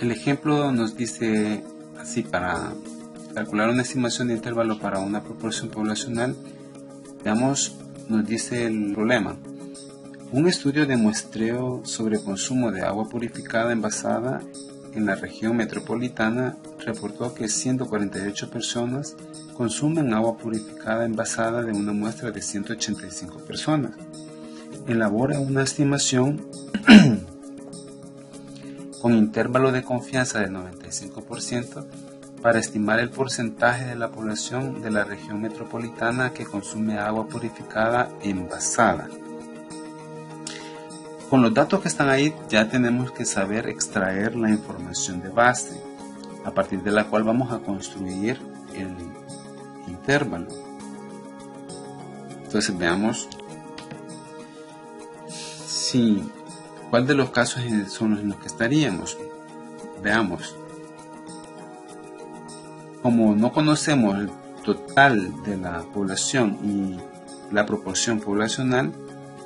El ejemplo nos dice así: para calcular una estimación de intervalo para una proporción poblacional, veamos, nos dice el problema. Un estudio de muestreo sobre consumo de agua purificada envasada en la región metropolitana reportó que 148 personas consumen agua purificada envasada de una muestra de 185 personas. Elabora una estimación con intervalo de confianza del 95% para estimar el porcentaje de la población de la región metropolitana que consume agua purificada envasada. Con los datos que están ahí ya tenemos que saber extraer la información de base, a partir de la cual vamos a construir el intervalo. Entonces veamos cuál de los casos son los en los que estaríamos. Veamos. Como no conocemos el total de la población y la proporción poblacional,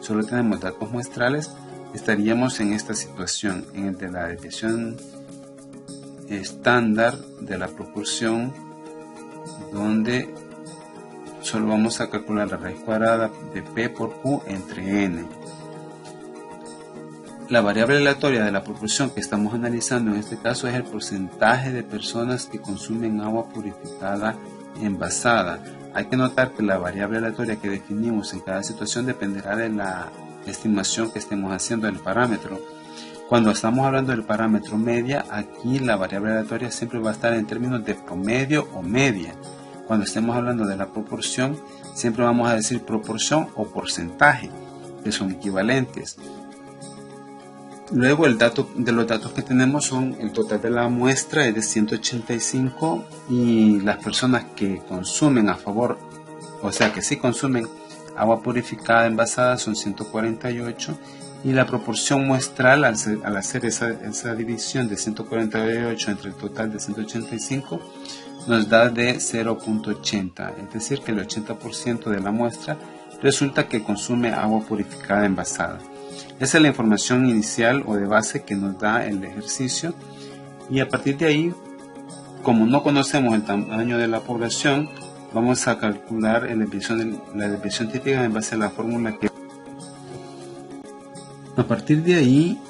solo tenemos datos muestrales, estaríamos en esta situación, en el de la desviación estándar de la proporción, donde solo vamos a calcular la raíz cuadrada de P por Q entre N. La variable aleatoria de la proporción que estamos analizando en este caso es el porcentaje de personas que consumen agua purificada envasada. Hay que notar que la variable aleatoria que definimos en cada situación dependerá de la estimación que estemos haciendo del parámetro. Cuando estamos hablando del parámetro media, aquí la variable aleatoria siempre va a estar en términos de promedio o media. Cuando estemos hablando de la proporción, siempre vamos a decir proporción o porcentaje, que son equivalentes. Luego de los datos que tenemos son el total de la muestra es de 185 y las personas que consumen que sí consumen agua purificada envasada son 148 y la proporción muestral al hacer esa división de 148 entre el total de 185 nos da de 0.80, es decir que el 80% de la muestra resulta que consume agua purificada envasada. Esa es la información inicial o de base que nos da el ejercicio, y a partir de ahí, como no conocemos el tamaño de la población, vamos a calcular la desviación típica en base a la fórmula que... A partir de ahí,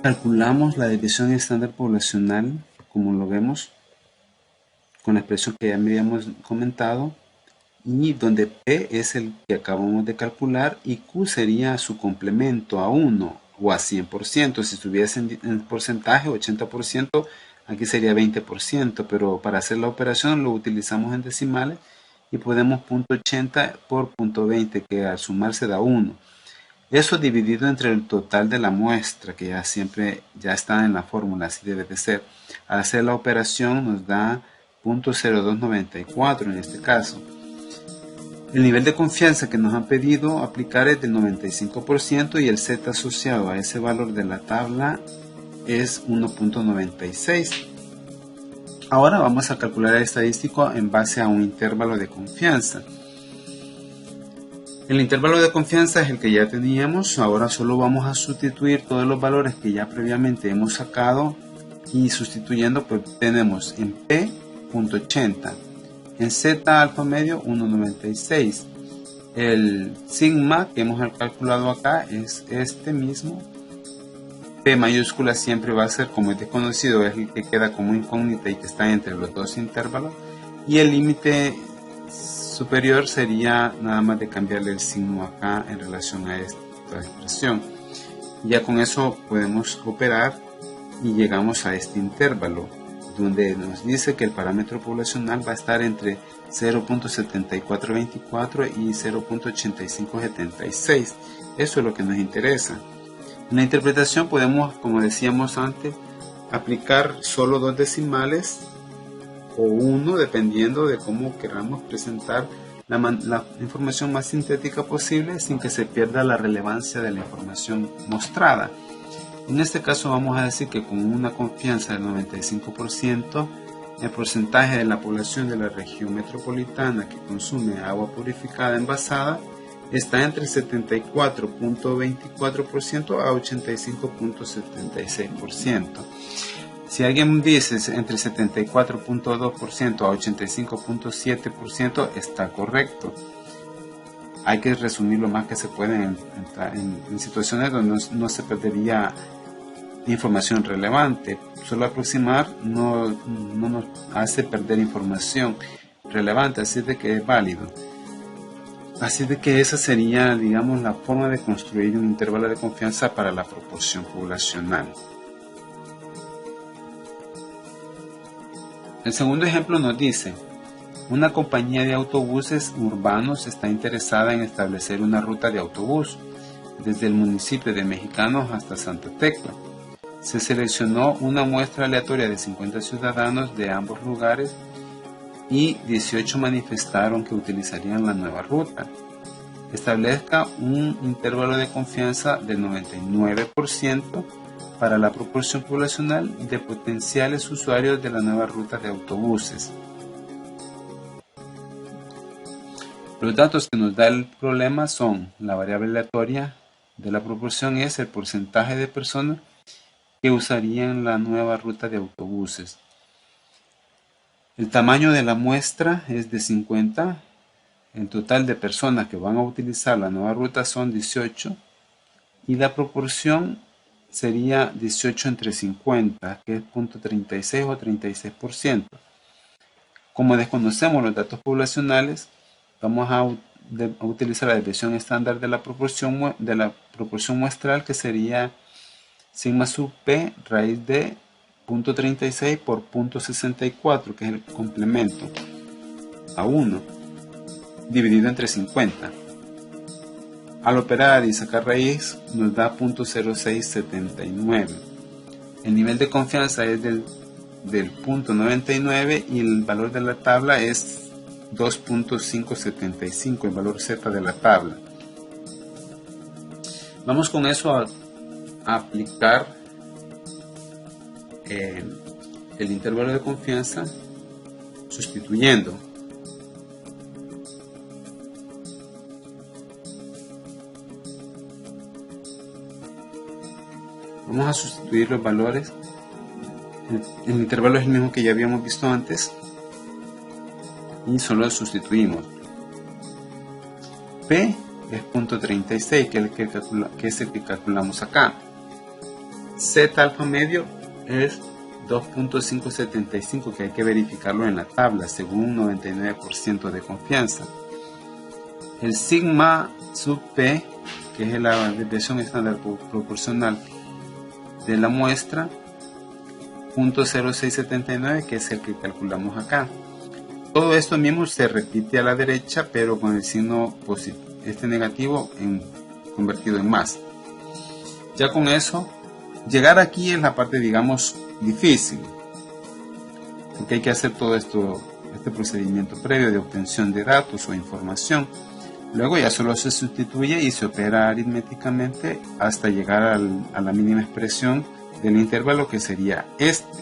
calculamos la desviación estándar poblacional, como lo vemos, con la expresión que ya habíamos comentado, y donde P es el que acabamos de calcular y Q sería su complemento a 1 o a 100%. Si estuviese en porcentaje 80%, aquí sería 20%, pero para hacer la operación lo utilizamos en decimales y podemos 0.80 por 0.20, que al sumarse da 1. Eso dividido entre el total de la muestra, que ya está en la fórmula, así debe de ser. Al hacer la operación nos da 0.0294 en este caso. El nivel de confianza que nos han pedido aplicar es del 95% y el Z asociado a ese valor de la tabla es 1.96. Ahora vamos a calcular el estadístico en base a un intervalo de confianza. El intervalo de confianza es el que ya teníamos, ahora solo vamos a sustituir todos los valores que ya previamente hemos sacado y sustituyendo pues tenemos en P 0.80. En Z alfa medio 1.96. El sigma que hemos calculado acá es este mismo. P mayúscula siempre va a ser, como es desconocido, es el que queda como incógnita y que está entre los dos intervalos. Y el límite superior sería nada más de cambiarle el signo acá en relación a esta expresión. Ya con eso podemos operar y llegamos a este intervalo, donde nos dice que el parámetro poblacional va a estar entre 0.7424 y 0.8576. Eso es lo que nos interesa. En la interpretación podemos, como decíamos antes, aplicar solo dos decimales o uno, dependiendo de cómo queramos presentar la información más sintética posible sin que se pierda la relevancia de la información mostrada. En este caso vamos a decir que con una confianza del 95%, el porcentaje de la población de la región metropolitana que consume agua purificada envasada está entre 74.24% a 85.76%. Si alguien dice entre 74.2% a 85.7%, está correcto. Hay que resumir lo más que se puede en situaciones donde no se perdería información relevante. Solo aproximar no nos hace perder información relevante, así de que es válido. Así de que esa sería, digamos, la forma de construir un intervalo de confianza para la proporción poblacional. El segundo ejemplo nos dice: una compañía de autobuses urbanos está interesada en establecer una ruta de autobús desde el municipio de Mexicanos hasta Santa Tecla. Se seleccionó una muestra aleatoria de 50 ciudadanos de ambos lugares y 18 manifestaron que utilizarían la nueva ruta. Establezca un intervalo de confianza del 99% para la proporción poblacional de potenciales usuarios de la nueva ruta de autobuses. Los datos que nos da el problema son: la variable aleatoria de la proporción es el porcentaje de personas que usarían la nueva ruta de autobuses. El tamaño de la muestra es de 50. El total de personas que van a utilizar la nueva ruta son 18. Y la proporción sería 18 entre 50, que es 0.36 o 36%. Como desconocemos los datos poblacionales, vamos a utilizar la desviación estándar de la proporción muestral, que sería sigma sub p raíz de 0.36 por 0.64, que es el complemento a 1, dividido entre 50. Al operar y sacar raíz nos da 0.0679. El nivel de confianza es del 0.99 y el valor de la tabla es 2.575, el valor Z de la tabla. Vamos con eso a aplicar el intervalo de confianza sustituyendo. Vamos a sustituir los valores. El intervalo es el mismo que ya habíamos visto antes y solo sustituimos. P es 0.36, que es el que calculamos acá. Z alfa medio es 2.575, que hay que verificarlo en la tabla según 99% de confianza. El sigma sub P, que es la desviación estándar proporcional de la muestra, 0.0679, que es el que calculamos acá. Todo esto mismo se repite a la derecha, pero con el signo positivo, negativo convertido en más. Ya con eso, llegar aquí es la parte, digamos, difícil, porque hay que hacer todo este procedimiento previo de obtención de datos o información. Luego ya solo se sustituye y se opera aritméticamente hasta llegar a la mínima expresión del intervalo, que sería este.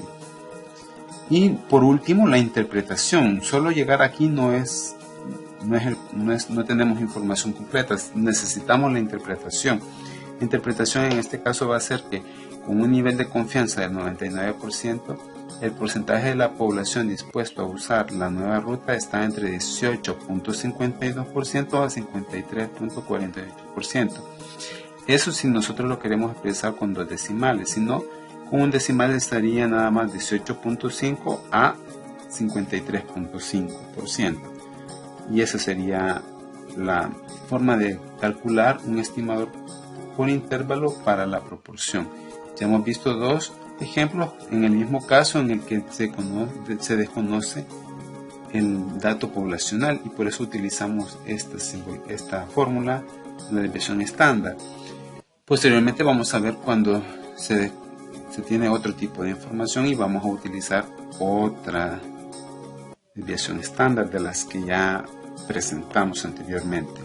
Y por último, la interpretación. Solo llegar aquí no tenemos información completa, necesitamos la interpretación. La interpretación en este caso va a ser que con un nivel de confianza del 99%, el porcentaje de la población dispuesto a usar la nueva ruta está entre 18.52% a 53.48%. Eso si nosotros lo queremos expresar con dos decimales, si no, con un decimal estaría nada más 18.5 a 53.5%. Y esa sería la forma de calcular un estimador por intervalo para la proporción. Ya hemos visto dos ejemplos en el mismo caso en el que se desconoce el dato poblacional, y por eso utilizamos esta fórmula, la desviación estándar. Posteriormente vamos a ver cuando se tiene otro tipo de información y vamos a utilizar otra desviación estándar de las que ya presentamos anteriormente.